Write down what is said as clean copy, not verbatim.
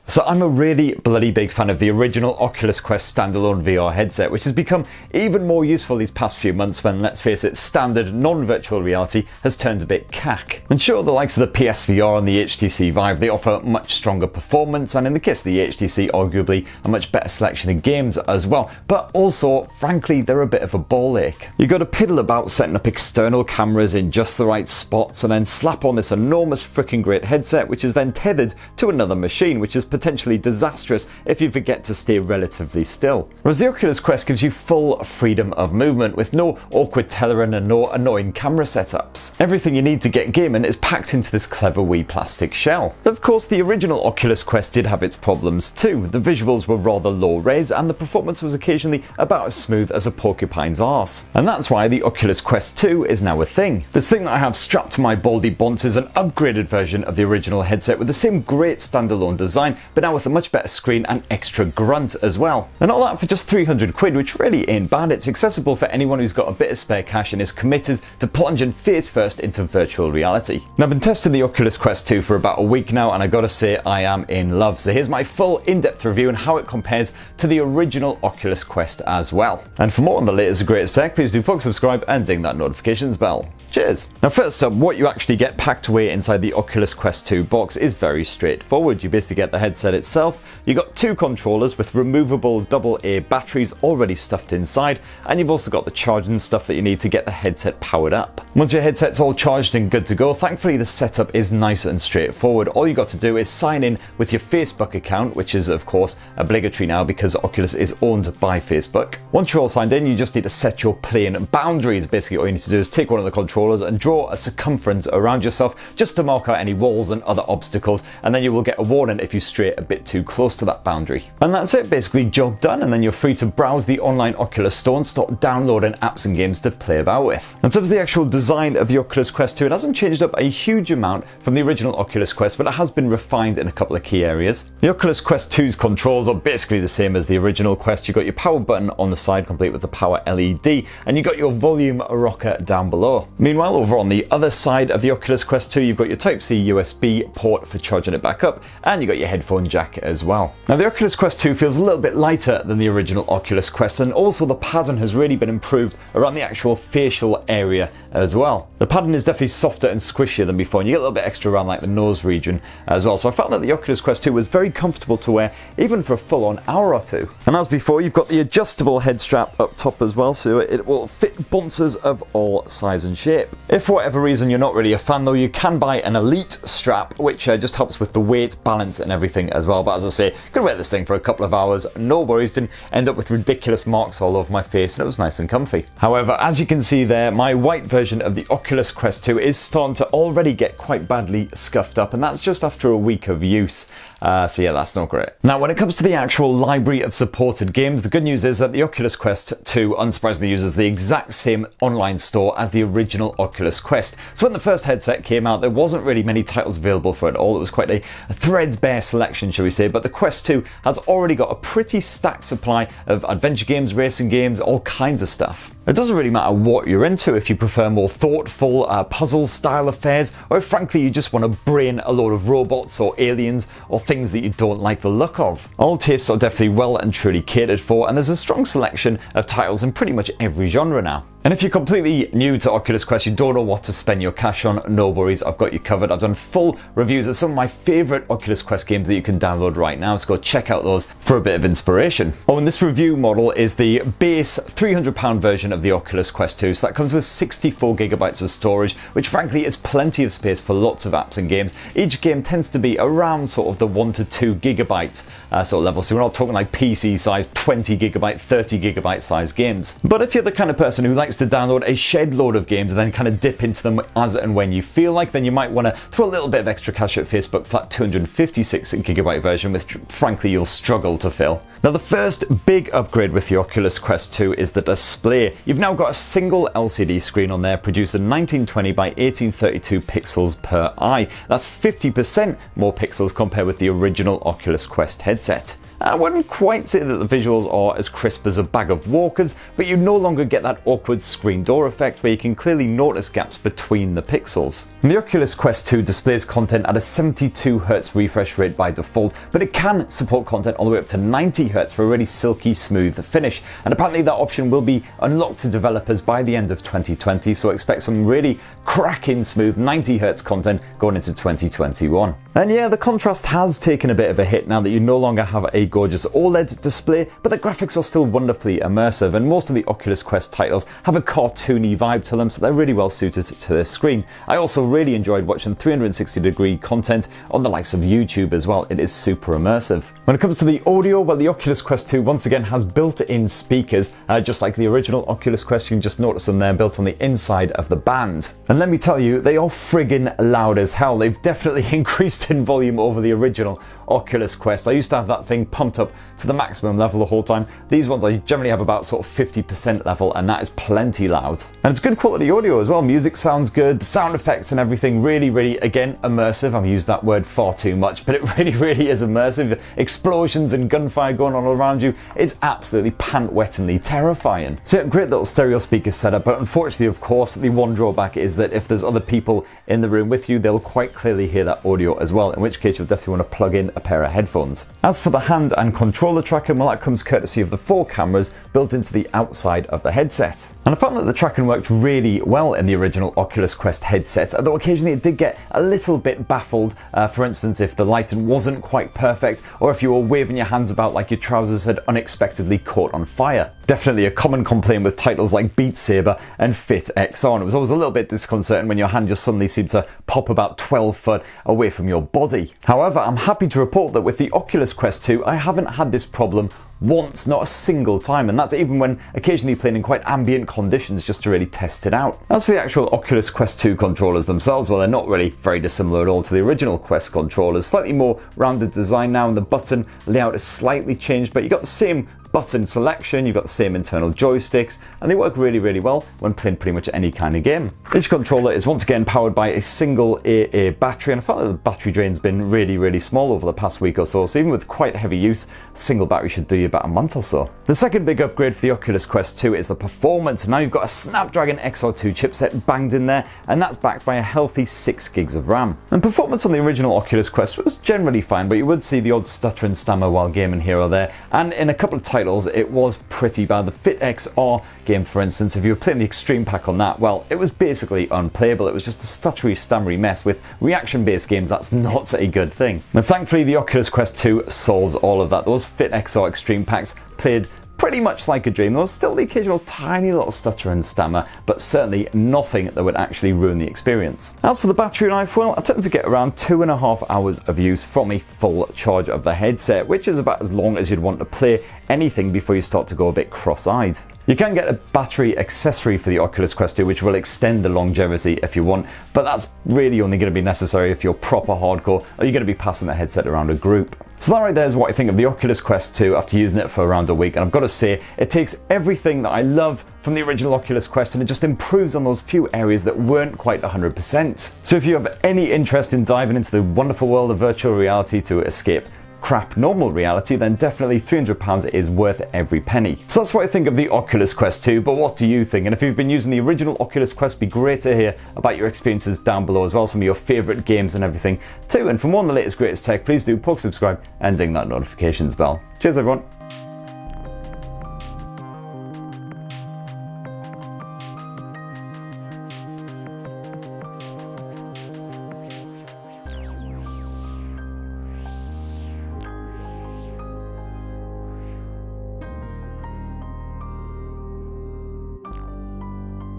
So I'm a really bloody big fan of the original Oculus Quest standalone VR headset, which has become even more useful these past few months when, let's face it, standard non-virtual reality has turned a bit cack. And sure, the likes of the PSVR and the HTC Vive, they offer much stronger performance, and in the case of the HTC, arguably a much better selection of games as well, but also, frankly, they're a bit of a ball ache. You've got to piddle about setting up external cameras in just the right spots and then slap on this enormous freaking great headset, which is then tethered to another machine, which is potentially disastrous if you forget to stay relatively still. Whereas the Oculus Quest gives you full freedom of movement with no awkward tethering and no annoying camera setups. Everything you need to get gaming is packed into this clever wee plastic shell. Of course, the original Oculus Quest did have its problems too. The visuals were rather low res and the performance was occasionally about as smooth as a porcupine's arse. And that's why the Oculus Quest 2 is now a thing. This thing that I have strapped to my baldy bonce is an upgraded version of the original headset with the same great standalone design, but now with a much better screen and extra grunt as well. And all that for just 300 quid, which really ain't bad. It's accessible for anyone who's got a bit of spare cash and is committed to plunging face first into virtual reality. Now, I've been testing the Oculus Quest 2 for about a week now, and I gotta say I am in love. So here's my full in-depth review and how it compares to the original Oculus Quest as well. And for more on the latest and greatest tech, please do subscribe and ding that notifications bell. Cheers! Now first up, what you actually get packed away inside the Oculus Quest 2 box is very straightforward. You basically get the headset itself, you got two controllers with removable AA batteries already stuffed inside, and you've also got the charging stuff that you need to get the headset powered up. Once your headset's all charged and good to go, thankfully the setup is nice and straightforward. All you got to do is sign in with your Facebook account, which is of course obligatory now because Oculus is owned by Facebook. Once you're all signed in, you just need to set your playing boundaries. Basically all you need to do is take one of the controllers and draw a circumference around yourself just to mark out any walls and other obstacles, and then you will get a warning if you stray a bit too close to that boundary. And that's it, basically job done, and then you're free to browse the online Oculus Store and start downloading apps and games to play about with. In terms of the actual design of the Oculus Quest 2, it hasn't changed up a huge amount from the original Oculus Quest, but it has been refined in a couple of key areas. The Oculus Quest 2's controls are basically the same as the original Quest. You've got your power button on the side complete with the power LED, and you've got your volume rocker down below. Meanwhile, over on the other side of the Oculus Quest 2, you've got your Type-C USB port for charging it back up, and you've got your headphone jack as well. Now, the Oculus Quest 2 feels a little bit lighter than the original Oculus Quest, and also the padding has really been improved around the actual facial area as well. The padding is definitely softer and squishier than before, and you get a little bit extra around like the nose region as well. So I found that the Oculus Quest 2 was very comfortable to wear, even for a full-on hour or two. And as before, you've got the adjustable head strap up top as well, so it will fit bonces of all size and shape. If for whatever reason you're not really a fan though, you can buy an Elite strap, which just helps with the weight, balance and everything as well. But as I say, could wear this thing for a couple of hours, no worries, didn't end up with ridiculous marks all over my face, and it was nice and comfy. However, as you can see there, my white version of the Oculus Quest 2 is starting to already get quite badly scuffed up, and that's just after a week of use. So yeah, that's not great. Now, when it comes to the actual library of supported games, the good news is that the Oculus Quest 2 unsurprisingly uses the exact same online store as the original Oculus Quest. So when the first headset came out, there wasn't really many titles available for it all. It was quite a threadbare selection, shall we say, but the Quest 2 has already got a pretty stacked supply of adventure games, racing games, all kinds of stuff. It doesn't really matter what you're into, if you prefer more thoughtful puzzle-style affairs, or if frankly you just want to brain a load of robots or aliens or things that you don't like the look of. All tastes are definitely well and truly catered for, and there's a strong selection of titles in pretty much every genre now. And if you're completely new to Oculus Quest, you don't know what to spend your cash on, no worries, I've got you covered. I've done full reviews of some of my favourite Oculus Quest games that you can download right now, so go check out those for a bit of inspiration. Oh, and this review model is the base £300 version of the Oculus Quest 2, so that comes with 64GB of storage, which frankly is plenty of space for lots of apps and games. Each game tends to be around sort of the 1 to 2GB sort of level, so we're not talking like PC size 20GB, 30GB size games. But if you're the kind of person who likes to download a shed load of games and then kind of dip into them as and when you feel like, then you might want to throw a little bit of extra cash at Facebook for that 256GB version, which frankly you'll struggle to fill. Now, the first big upgrade with the Oculus Quest 2 is the display. You've now got a single LCD screen on there producing 1920 by 1832 pixels per eye. That's 50% more pixels compared with the original Oculus Quest headset. I wouldn't quite say that the visuals are as crisp as a bag of Walkers, but you no longer get that awkward screen door effect where you can clearly notice gaps between the pixels. And the Oculus Quest 2 displays content at a 72Hz refresh rate by default, but it can support content all the way up to 90Hz for a really silky smooth finish, and apparently that option will be unlocked to developers by the end of 2020, so expect some really cracking smooth 90Hz content going into 2021. And yeah, the contrast has taken a bit of a hit now that you no longer have a gorgeous OLED display, but the graphics are still wonderfully immersive, and most of the Oculus Quest titles have a cartoony vibe to them, so they're really well suited to this screen. I also really enjoyed watching 360-degree content on the likes of YouTube as well. It is super immersive. When it comes to the audio, well, the Oculus Quest 2 once again has built-in speakers, just like the original Oculus Quest. You can just notice them there built on the inside of the band. And let me tell you, they are friggin' loud as hell. They've definitely increased in volume over the original Oculus Quest. I used to have that thing pumped up to the maximum level the whole time. These ones I generally have about sort of 50% level, and that is plenty loud. And it's good quality audio as well. Music sounds good, the sound effects and everything really, again, immersive. I've used that word far too much, but it really is immersive. Explosions and gunfire going on all around you is absolutely pant-wettingly terrifying. So yeah, great little stereo speaker setup, but unfortunately, of course, the one drawback is that if there's other people in the room with you, they'll quite clearly hear that audio as well, in which case you'll definitely want to plug in a pair of headphones. As for the hand and controller tracking, well, that comes courtesy of the 4 cameras built into the outside of the headset. And I found that the tracking worked really well in the original Oculus Quest headset, although occasionally it did get a little bit baffled. For instance, if the lighting wasn't quite perfect, or if you were waving your hands about like your trousers had unexpectedly caught on fire. Definitely a common complaint with titles like Beat Saber and Fit XR, and it was always a little bit disconcerting when your hand just suddenly seemed to pop about 12 foot away from your body. However, I'm happy to report that with the Oculus Quest 2, I haven't had this problem once, not a single time, and that's even when occasionally playing in quite ambient conditions just to really test it out. As for the actual Oculus Quest 2 controllers themselves, well, they're not really very dissimilar at all to the original Quest controllers. Slightly more rounded design now, and the button layout is slightly changed, but you got the same button selection, you've got the same internal joysticks, and they work really well when playing pretty much any kind of game. Each controller is once again powered by a single AA battery, and I found that the battery drain's been really small over the past week or so, so even with quite heavy use, a single battery should do you about a month or so. The second big upgrade for the Oculus Quest 2 is the performance. Now you've got a Snapdragon XR2 chipset banged in there, and that's backed by a healthy 6 gigs of RAM. And performance on the original Oculus Quest was generally fine, but you would see the odd stutter and stammer while gaming here or there, and in a couple of titles it was pretty bad. The Fit XR game, for instance, if you were playing the Extreme Pack on that, well, it was basically unplayable. It was just a stuttery, stammery mess. With reaction-based games, that's not a good thing. And thankfully, the Oculus Quest 2 solves all of that. Those Fit XR Extreme Packs played pretty much like a dream. There was still the occasional tiny little stutter and stammer, but certainly nothing that would actually ruin the experience. As for the battery life, well, I tend to get around 2.5 hours of use from a full charge of the headset, which is about as long as you'd want to play anything before you start to go a bit cross-eyed. You can get a battery accessory for the Oculus Quest 2 which will extend the longevity if you want, but that's really only going to be necessary if you're proper hardcore or you're going to be passing the headset around a group. So that right there is what I think of the Oculus Quest 2 after using it for around a week, and I've got to say, it takes everything that I love from the original Oculus Quest and it just improves on those few areas that weren't quite 100%. So if you have any interest in diving into the wonderful world of virtual reality to escape crap normal reality, then definitely £300 is worth every penny. So that's what I think of the Oculus Quest 2, but what do you think? And if you've been using the original Oculus Quest, it'd be great to hear about your experiences down below as well, some of your favourite games and everything too. And for more on the latest greatest tech, please do poke subscribe and ding that notifications bell. Cheers everyone.